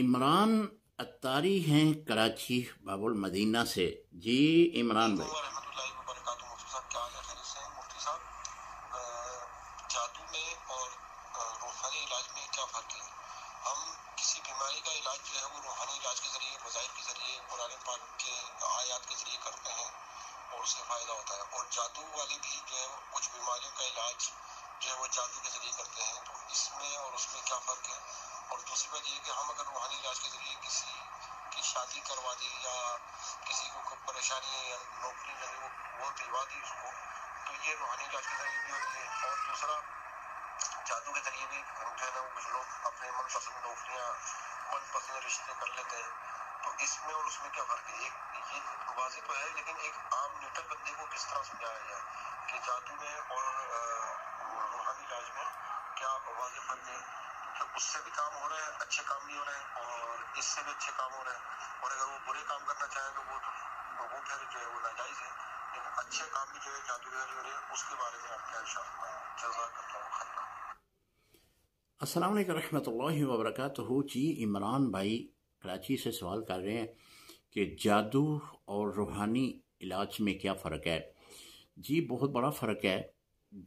इमरान अत्तारी हैं कराची बाबुल मदीना से। जी इमरान भाई। जादू में और रूहानी इलाज में क्या फर्क है? हम किसी बीमारी का इलाज जो है वो रूहानी इलाज के जरिए, वज़ाइफ के जरिए, कुरान पाक के आयत के जरिए करते हैं और उससे फायदा होता है। और जादू वाले भी जो है कुछ बीमारियों का इलाज जो है वो जादू के जरिए करते हैं। तो इसमें और उसमें क्या फर्क है? और दूसरी बात ये है कि हम अगर रूहानी इलाज के जरिए किसी की शादी करवा दी या किसी को कोई परेशानी है या नौकरी लगे वो दिलवा दी उसको, तो ये रूहानी इलाज के जरिए भी होती है। और दूसरा, जादू के जरिए भी जो है ना कुछ लोग अपने मनपसंद नौकरियां, मनपसंद रिश्ते कर लेते हैं। तो इसमें और उसमें क्या फर्क है? एक ये वाजे तो है, लेकिन एक आम न्यूट्रल बंदे को किस तरह समझाया जाए कि जादू में और रूहानी इलाज में क्या वाजे फर्क है? तो उससे भी काम हो रहा है, अच्छे काम भी हो रहे हैं, और इससे भी अच्छे काम हो रहे हैं। और अगर वो बुरे काम करना चाहे तो वो फिर जो है वो नाजायज है। लेकिन अच्छे काम भी जो है जादू के जरिए हो रहे हैं, उसके बारे में आप क्या इरशाद फरमाएं? जज़ाकल्लाहु खैरन। अस्सलाम वालेकुम रहमतुल्लाहि व बरकातुहू। जी इमरान भाई कराची से सवाल कर रहे हैं कि जादू और रूहानी इलाज में क्या फ़र्क है। जी बहुत बड़ा फ़र्क है।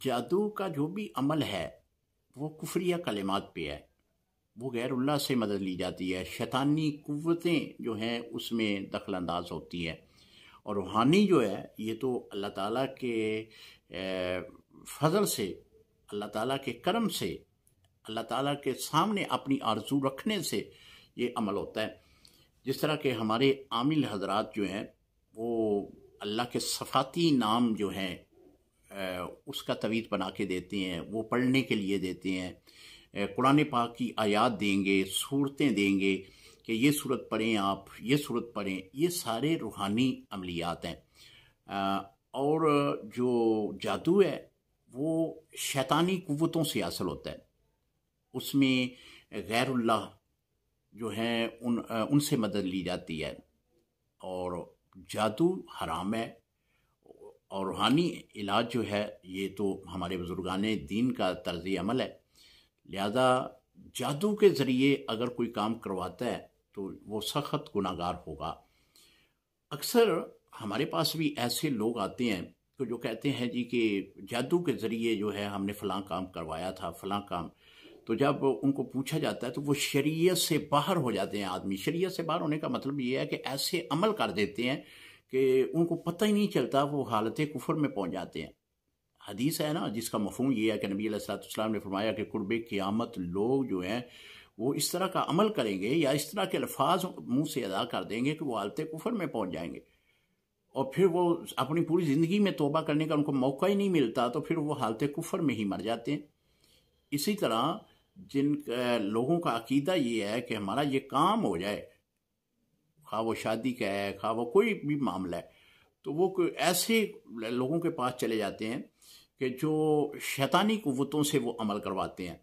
जादू का जो भी अमल है वो कुफरिया कलिमात पे है, वो गैरुल्लाह से मदद ली जाती है, शैतानी कुव्वतें जो हैं उसमें दखल अंदाज होती है। और रूहानी जो है ये तो अल्लाह ताला के फजल से, अल्लाह ताला के करम से, अल्लाह ताला के सामने अपनी आरजू रखने से ये अमल होता है। जिस तरह के हमारे आमिल हजरात जो हैं वो अल्लाह के सफ़ाती नाम जो हैं उसका तवीज़ बना के देते हैं, वो पढ़ने के लिए देते हैं। कुरान पाक की आयात देंगे, सूरतें देंगे कि ये सूरत पढ़ें, आप ये सूरत पढ़ें। ये सारे रूहानी अमलियात हैं। और जो जादू है वो शैतानी कुव्वतों से हासिल होता है। उसमें गैरुल्लाह जो हैं उनसे मदद ली जाती है। और जादू हराम है। और रूहानी इलाज जो है ये तो हमारे बुजुर्गान दीन का तर्ज अमल है। लिहाजा जादू के ज़रिए अगर कोई काम करवाता है तो वो सख्त गुनाहगार होगा। अक्सर हमारे पास भी ऐसे लोग आते हैं तो जो कहते हैं जी कि जादू के ज़रिए जो है हमने फ़लाँ काम करवाया था, फ़लाँ काम। तो जब उनको पूछा जाता है तो वो शरीयत से बाहर हो जाते हैं। आदमी शरीयत से बाहर होने का मतलब ये है कि ऐसे अमल कर देते हैं कि उनको पता ही नहीं चलता, वो हालत कुफर में पहुंच जाते हैं। हदीस है ना जिसका मफहूम ये है कि नबी अलैहिस्सलाम ने फरमाया कि कुर्बे क़यामत लोग जो हैं वो इस तरह का अमल करेंगे या इस तरह के अल्फाज मुंह से अदा कर देंगे कि वो हालत कुफर में पहुंच जाएंगे। और फिर वो अपनी पूरी ज़िंदगी में तौबा करने का उनको मौका ही नहीं मिलता, तो फिर वो हालत कुफर में ही मर जाते हैं। इसी तरह जिन लोगों का अकीदा ये है कि हमारा ये काम हो जाए, खा वो शादी का है, खा वो कोई भी मामला है, तो वो ऐसे लोगों के पास चले जाते हैं कि जो शैतानी कुव्वतों से वो अमल करवाते हैं।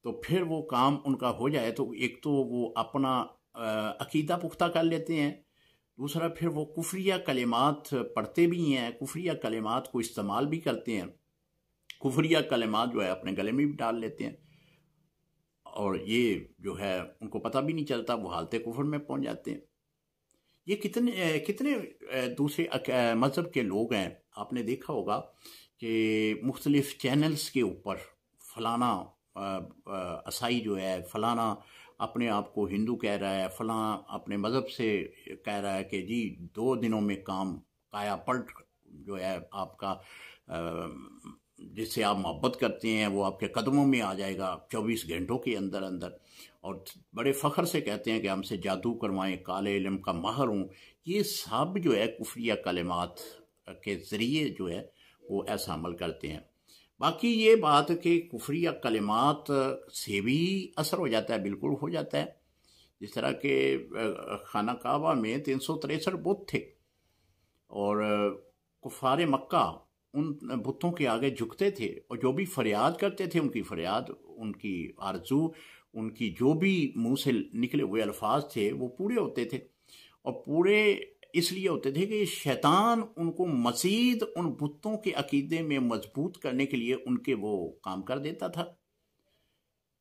तो फिर वो काम उनका हो जाए तो एक तो वो अपना अकीदा पुख्ता कर लेते हैं, दूसरा फिर वो कुफरिया कलिमात पढ़ते भी हैं, कुफरिया कलिमात को इस्तेमाल भी करते हैं, कुफरिया कलिमात जो है अपने गले में भी डाल लेते हैं। और ये जो है उनको पता भी नहीं चलता, वो हालत कुफर में पहुंच जाते हैं। ये कितने कितने दूसरे मज़हब के लोग हैं। आपने देखा होगा कि मुख्तलिफ चैनल्स के ऊपर फलाना असाई जो है, फलाना अपने आप को हिंदू कह रहा है, फलाना अपने मज़हब से कह रहा है कि जी 2 दिनों में काम काया पलट जो है आपका जिससे आप मोहब्बत करते हैं वो आपके कदमों में आ जाएगा 24 घंटों के अंदर अंदर। और बड़े फ़ख्र से कहते हैं कि हमसे जादू करवाएं, काले इल्म का माहिर हूँ। ये सब जो है कुफरिया कलिमात के ज़रिए जो है वो ऐसा अमल करते हैं। बाकी ये बात कि कुफरिया कलिमात से भी असर हो जाता है, बिल्कुल हो जाता है। जिस तरह के खाना काबा में 363 बुत थे और कुफार मक्का उन बुतों के आगे झुकते थे और जो भी फरियाद करते थे उनकी फरियाद, उनकी आरजू, उनकी जो भी मुंह से निकले हुए अल्फाज थे वो पूरे होते थे। और पूरे इसलिए होते थे कि शैतान उनको मज़ीद उन बुतों के अकीदे में मजबूत करने के लिए उनके वो काम कर देता था।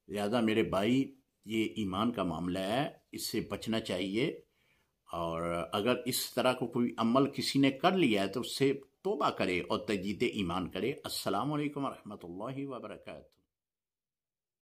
लिहाजा मेरे भाई ये ईमान का मामला है, इससे बचना चाहिए। और अगर इस तरह को कोई अमल किसी ने कर लिया है तो उससे तौबा करे और तजदीद ईमान करे। अस्सलामु अलैकुम व रहमतुल्लाहि व बरकातहू।